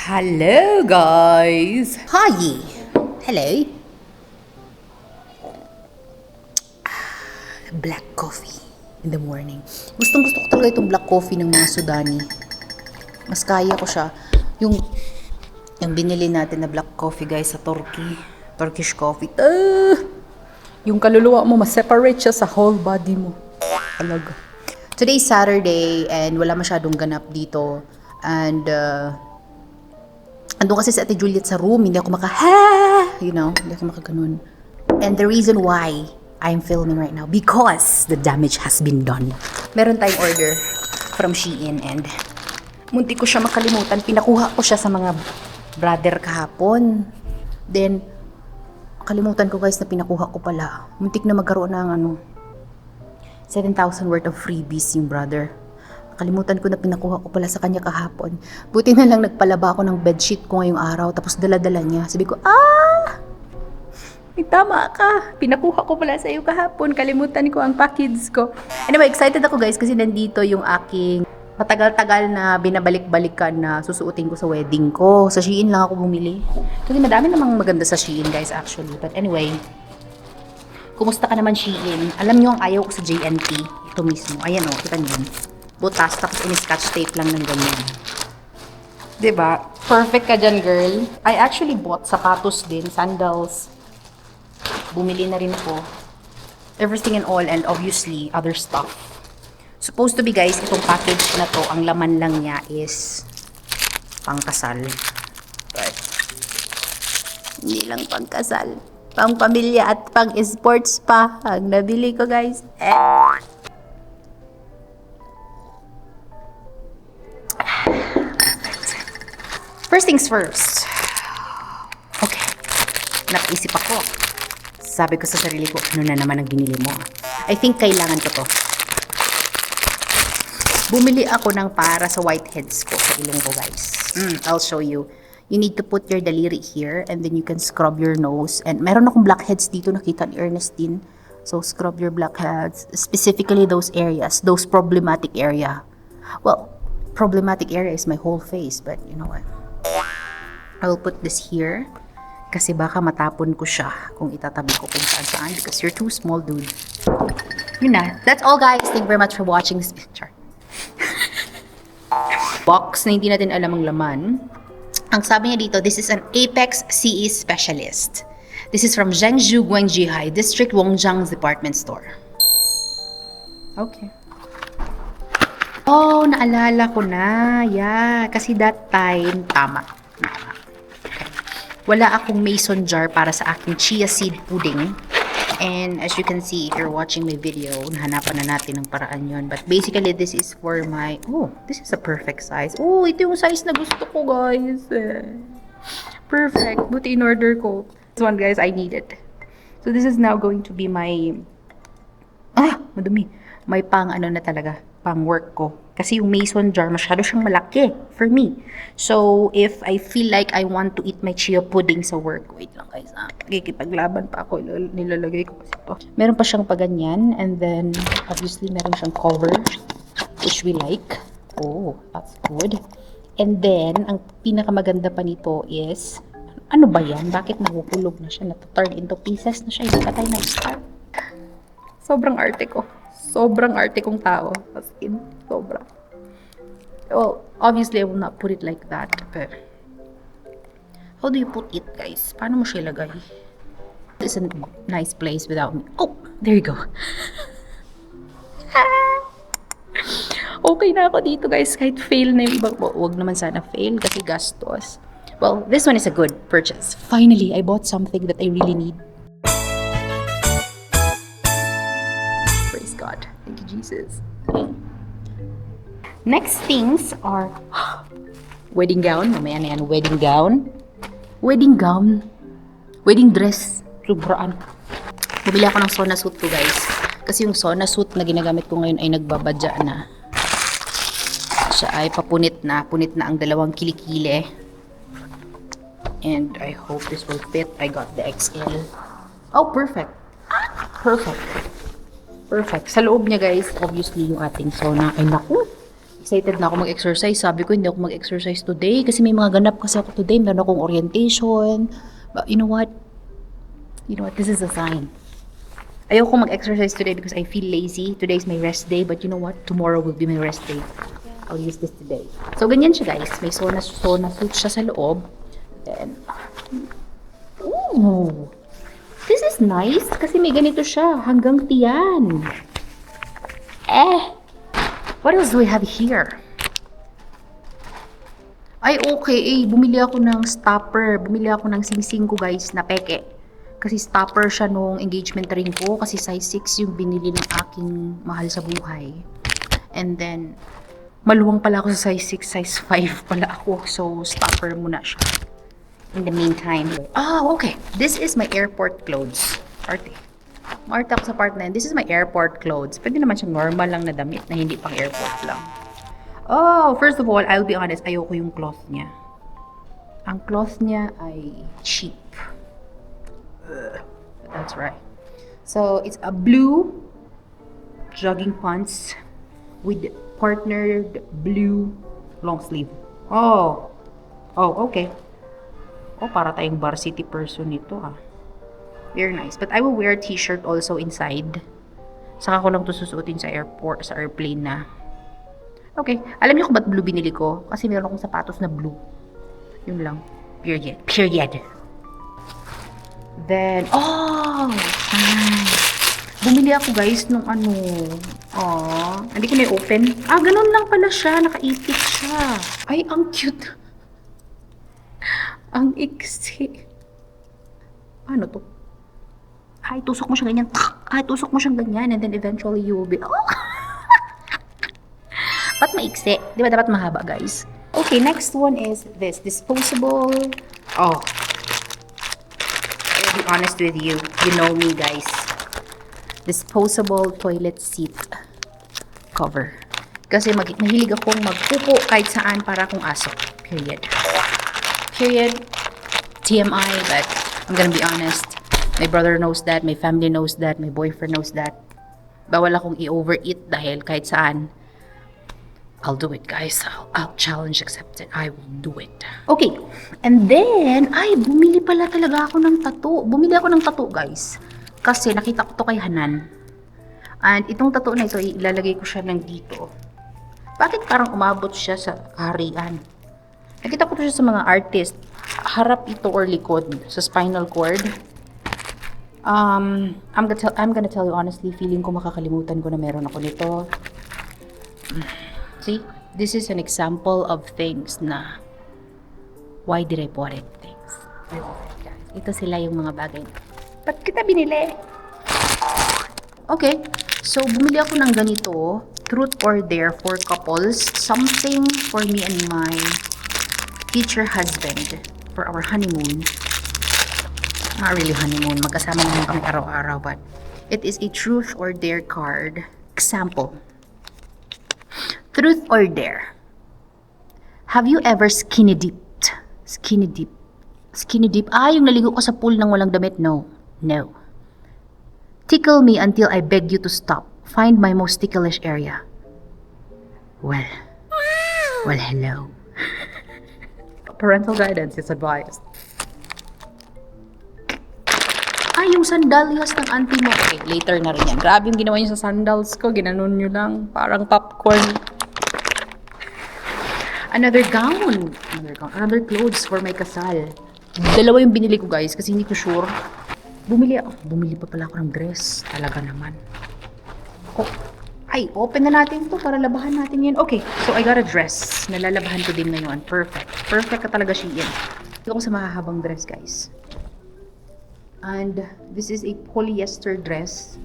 Hello, guys! Hi! Hello? Black coffee in the morning. Gustong gusto ko talaga itong black coffee ng mga Sudani. Mas kaya ko siya. Yung binili natin na black coffee guys sa Turkish coffee. Yung kaluluwa mo, ma-separate siya sa whole body mo. Talaga. Today's Saturday and wala masyadong ganap dito. And andun kasi si Ate Juliet sa room, hindi ako hindi ako makaganon. And the reason why I'm filming right now, because the damage has been done. Meron tayong order from Shein and munti ko siya makalimutan. Pinakuha ko siya sa mga brother kahapon. Then, kalimutan ko guys na pinakuha ko pala. Muntik na magkaroon ng 7,000 worth of freebies yung brother. Kalimutan ko na pinakuha ko pala sa kanya kahapon. Buti na lang nagpalaba ako ng bedsheet ko ngayong araw tapos dala-dala niya. Sabi ko, may tama ka. Pinakuha ko pala sa iyo kahapon. Kalimutan ko ang package ko. Anyway, excited ako guys kasi nandito yung aking matagal-tagal na binabalik-balikan na susuotin ko sa wedding ko. Sa Shein lang ako bumili. Kasi madami namang maganda sa Shein guys actually. But anyway, kumusta ka naman Shein? Alam nyo ang ayaw ko sa JNT. Ito mismo. Ayan o, kita nyo. Butas, tapos in-scotch tape lang ng ganyan. Diba? Perfect ka dyan, girl. I actually bought sapatos din, sandals. Bumili na rin ako. Everything and all, and obviously, other stuff. Supposed to be, guys, itong package na to, ang laman lang niya is pangkasal. But, hindi lang pangkasal. Pang pamilya at pang sports pa. Ang nabili ko, guys. First things first. Okay. Napaisip ako. Sabi ko sa sarili ko, ano na naman ang binili mo? I think kailangan ko to. Bumili ako ng para sa whiteheads ko sa ilong ko, guys. I'll show you. You need to put your daliri here and then you can scrub your nose. And meron akong blackheads dito, nakita ni Ernestine. So, scrub your blackheads. Specifically those areas, those problematic area. Well, problematic area is my whole face, but you know what? I will put this here kasi baka matapon ko siya kung itatabi ko kung saan because you're too small, dude. Yun na. That's all, guys. Thank you very much for watching this picture. Box na hindi natin alam ang laman. Ang sabi niya dito, this is an Apex CE specialist. This is from Zhengzhou Guangjihai District Wongjiang Department Store. Okay. Oh, naalala ko na. Yeah, kasi that time, tama. Wala akong mason jar para sa aking chia seed pudding. And as you can see, if you're watching my video, nahanapan na natin ng paraan yon. But basically, this is for my... Oh, this is a perfect size. Oh, ito yung size na gusto ko, guys. Perfect. Buti in order ko. This one, guys, I need it. So this is now going to be my... madumi. May pang na talaga. Pang work ko. Kasi yung mason jar, masyado siyang malaki for me. So, if I feel like I want to eat my chia pudding sa work, wait lang guys, kikipaglaban pa ako, nilalagay ko kasi ito. Meron pa siyang paganyan, and then, obviously, meron siyang cover, which we like. Oh, that's good. And then, ang pinakamaganda pa nito is, ano ba yan? Bakit nahuhulog na siya? Nata-turn into pieces na siya. Hindi pa tayo nag-start. Sobrang arte ko. Sobrang arte kong tao. As in, sobra. Well, obviously, I will not put it like that. But, how do you put it, guys? Paano mo siya ilagay? This is a nice place without me. Oh, there you go. Okay na ako dito, guys. Kahit fail na yung ibang. Huwag naman sana fail kasi gastos. Well, this one is a good purchase. Finally, I bought something that I really need. God. Thank you, Jesus. Next things are wedding gown. Mamaya na yan, wedding gown. Wedding gown. Wedding dress. Sobraan. Bumili ako ng sauna suit ko, guys. Kasi yung sauna suit na ginagamit ko ngayon ay nagbabadya na. Siya ay papunit na. Punit na ang dalawang kilikili. And I hope this will fit. I got the XL. Oh, perfect. Perfect. Perfect. Sa loob niya, guys, obviously, yung ating sauna. Ay, naku. Excited na ako mag-exercise. Sabi ko, hindi ako mag-exercise today kasi may mga ganap kasi ako today. Meron akong orientation. But you know what? You know what? This is a sign. Ayoko mag-exercise today because I feel lazy. Today is my rest day. But you know what? Tomorrow will be my rest day. I'll use this today. So, ganyan siya, guys. May sauna suit siya sa loob. Then, ooh! This is nice kasi may ganito siya. Hanggang tiyan. What else do we have here? Ay, okay. Bumili ako ng stopper. Bumili ako ng singsing ko, guys, na peke. Kasi stopper siya nung engagement ring ko. Kasi size 6 yung binili ng aking mahal sa buhay. And then, maluwang pala ako sa size 6, size 5 pala ako. So, stopper muna siya. In the meantime. Okay. This is my airport clothes. Arte ako sa part na yun. This is my airport clothes. Pwede naman siyang normal lang na damit na hindi pang airport lang. First of all, I'll be honest, ayoko yung cloth niya. Ang cloth niya ay cheap. That's right. So, it's a blue jogging pants with partnered blue long sleeve. Okay. Para tayong varsity person ito Very nice. But I will wear a t-shirt also inside. Saka ko lang to susuotin sa airplane na. Okay. Alam niyo kung ba't blue binili ko? Kasi meron akong sapatos na blue. Yun lang. Period. Then, nice. Bumili ako, guys, nung hindi ko na-open. Ganun lang pala siya. Nakaipit siya. Ay, ang cute. Ang iksi. Ano to? Tusok mo siya ganyan. Tusok mo siya ganyan. And then eventually you will be, Ba't maiksi? Di ba dapat mahaba, guys? Okay, next one is this. Disposable. I'll be honest with you. You know me, guys. Disposable toilet seat cover. Kasi mahilig akong magpupo kahit saan para akong aso. Period. TMI, but I'm gonna be honest. My brother knows that. My family knows that. My boyfriend knows that. Bawal akong i-overeat dahil kahit saan. I'll do it, guys. I'll challenge accepted. I will do it. Okay. And then, bumili pala talaga ako ng tattoo. Bumili ako ng tattoo, guys. Kasi nakita ko to kay Hanan. And itong tattoo na ito, ilalagay ko siya ng dito. Bakit parang umabot siya sa harian? Nakita ko to siya sa mga artist. Harap ito or likod sa spinal cord. I'm gonna tell you honestly, feeling ko makakalimutan ko na meron ako nito. See, this is an example of things na why did I bought it things. Ito sila yung mga bagay. Ba't kita binili? Okay, so bumili ako ng ganito. Truth or Dare for couples. Something for me and my future husband for our honeymoon. Not really honeymoon. Magkasama naman kami araw-araw, but it is a Truth or Dare card. Example. Truth or Dare. Have you ever skinny dipped? Skinny dip. Yung naligo ko sa pool ng walang damit? No. Tickle me until I beg you to stop. Find my most ticklish area. Well, hello. Parental guidance is advised. Yung sandalyas ng auntie mo. Okay, later na rin yan. Grabe yung ginawa niyo sa sandals ko. Ginanon niyo lang. Parang popcorn. Another clothes for my kasal. Dalawa yung binili ko, guys, kasi hindi ko sure. Bumili pa pala ako ng dress. Talaga naman. Open na natin to para labahan natin yan. Okay, so I got a dress. Nalalabahan ko din ngayon. Perfect ka talaga siya yan. Ito ako sa mahahabang dress, guys. And this is a polyester dress.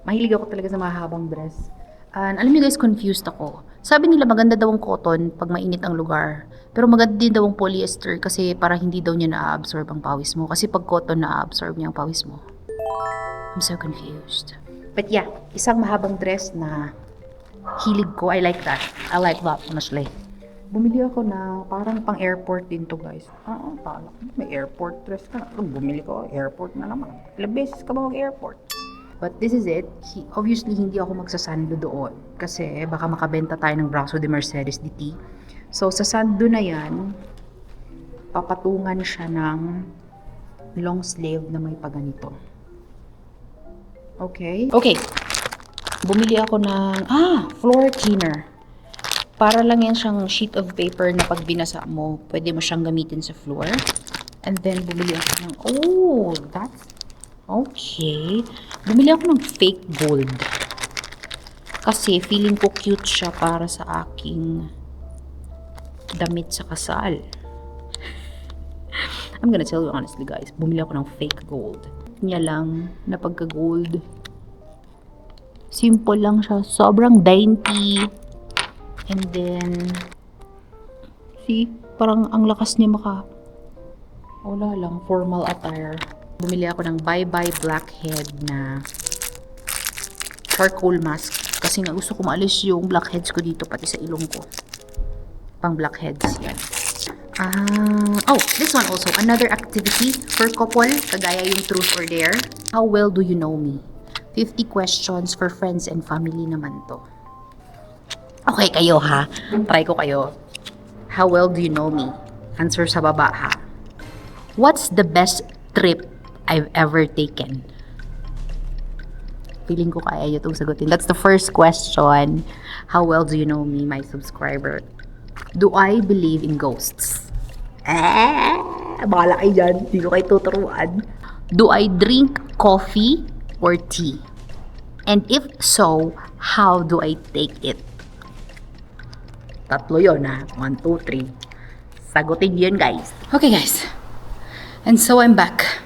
Mahilig ako talaga sa mahabang dress. And alam niyo, guys, confused ako. Sabi nila maganda daw ang cotton pag mainit ang lugar. Pero maganda din daw ang polyester kasi para hindi daw niya na-absorb ang pawis mo. Kasi pag cotton na-absorb niya ang pawis mo. I'm so confused. But yeah, isang mahabang dress na hilig ko. I like that, honestly. Bumili ako na parang pang airport din to, guys. May airport dress ka na. Bumili ko, airport na naman. Ilang beses ka ba mag-airport? But this is it. Obviously, hindi ako magsasando doon. Kasi baka makabenta tayo ng braso de Mercedes DT. So, sa sando na yan, papatungan siya ng long sleeve na may paganito. Okay? Okay. Bumili ako ng, floor cleaner. Para lang yan siyang sheet of paper na pag binasa mo, pwede mo siyang gamitin sa floor. And then, bumili ako ng, that's, okay. Bumili ako ng fake gold. Kasi, feeling ko cute siya para sa aking damit sa kasal. I'm gonna tell you honestly, guys. Bumili ako ng fake gold. Niya lang na pagka-gold. Simple lang siya. Sobrang dainty. And then, see? Parang ang lakas niya wala lang. Formal attire. Bumili ako ng Bye Bye Blackhead na charcoal mask. Kasi nga gusto ko maalis yung blackheads ko dito, pati sa ilong ko. Pang blackheads yan. This one also. Another activity for couple. Kagaya yung truth or dare. How well do you know me? 50 questions for friends and family naman to. Okay kayo ha. Try ko kayo. How well do you know me? Answer sa baba ha. What's the best trip I've ever taken? Feeling ko kaya nyo itong sagutin. That's the first question. How well do you know me, my subscriber? Do I believe in ghosts? Bahala kayo dyan. Hindi ko kayo tuturuan. Do I drink coffee or tea? And if so, how do I take it? Tatlo yun ha. 1, 2, 3. Sagutin yun, guys. Okay, guys. And so I'm back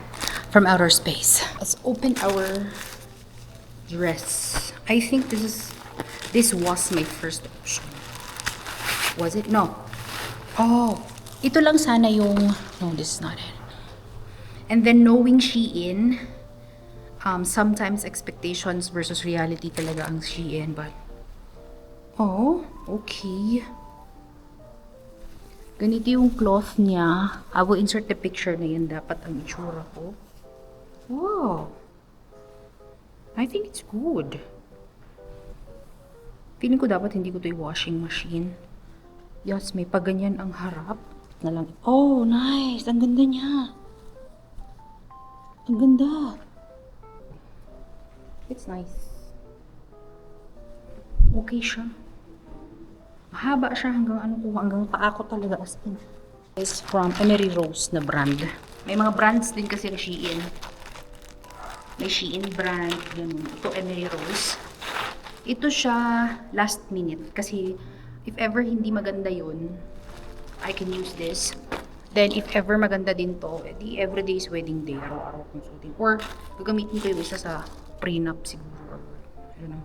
from outer space. Let's open our dress. I think this was my first option. Was it? No. Ito lang sana yung... No, this is not it. And then knowing Shein, sometimes expectations versus reality talaga ang Shein, but... okay. Ganito yung cloth niya. I will insert the picture na yun dapat ang itsura ko. Wow. I think it's good. Feeling ko dapat hindi ko to i-washing machine. Yes, may paganyan ang harap. Na lang. Oh, nice. Ang ganda niya. Ang ganda. It's nice. Okay siya. Mahaba siya hanggang paa ko talaga as in. It's from Emery Rose na brand. May mga brands din kasi na Shein. May Shein brand, ganun. Ito Emery Rose. Ito siya last minute kasi if ever hindi maganda yun, I can use this. Then if ever maganda din to, edi everyday is wedding day, araw-araw kong suotin. Or gagamitin ko yung isa sa prenup siguro. I don't know.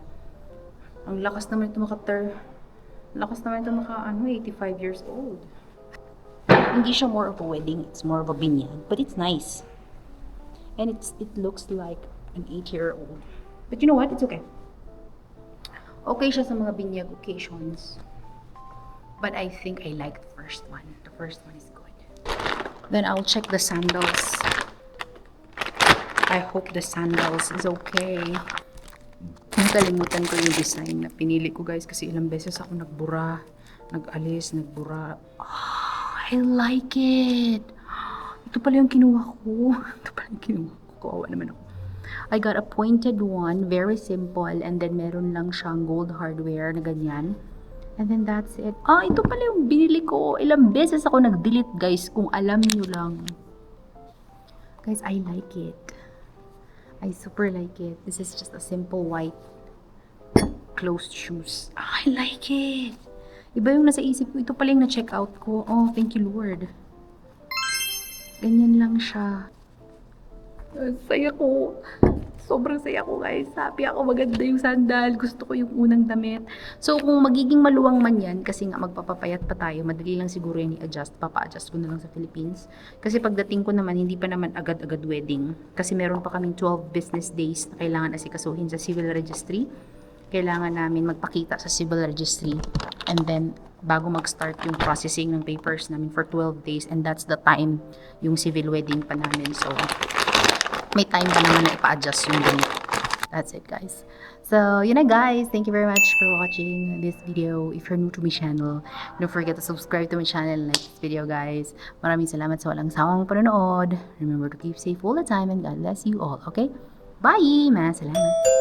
Ang lakas naman ito lakas naman ito 85 years old. Hindi siya more of a wedding, it's more of a binyag. But it's nice. And it looks like an 8-year-old. But you know what? It's okay. Okay siya sa mga binyag occasions. But I think I like the first one. The first one is good. Then I'll check the sandals. I hope the sandals is okay. Nakalimutan ko yung design na pinili ko, guys, kasi ilang beses ako nagbura, nag-alis, nagbura. I like it. Ito pala yung kinuha ko. Kawawa naman ako. I got a pointed one, very simple, and then meron lang siyang gold hardware na ganyan. And then that's it. Ito pala yung binili ko. Ilang beses ako nag-delete, guys, kung alam nyo lang. Guys, I like it. I super like it. This is just a simple white closed shoes. I like it. Iba yung nasa isip ko. Ito pala yung na-check out ko. Oh, thank you, Lord. Ganyan lang siya. Saya ko. Sobrang saya ko, guys. Happy ako, maganda yung sandal. Gusto ko yung unang damit. So, kung magiging maluwang man yan, kasi nga magpapapayat pa tayo, madali lang siguro yan i-adjust. Papa-adjust ko na lang sa Philippines. Kasi pagdating ko naman, hindi pa naman agad-agad wedding. Kasi meron pa kaming 12 business days na kailangan asikasuhin sa civil registry. Kailangan namin magpakita sa civil registry. And then, bago mag-start yung processing ng papers namin for 12 days. And that's the time yung civil wedding pa namin. So, may time pa naman na ipa-adjust yung ganito. That's it, guys. So, yun na guys. Thank you very much for watching this video. If you're new to my channel, don't forget to subscribe to my channel and like this video, guys. Maraming salamat sa walang sawang panonood. Remember to keep safe all the time and God bless you all, okay? Bye! Mga salamat!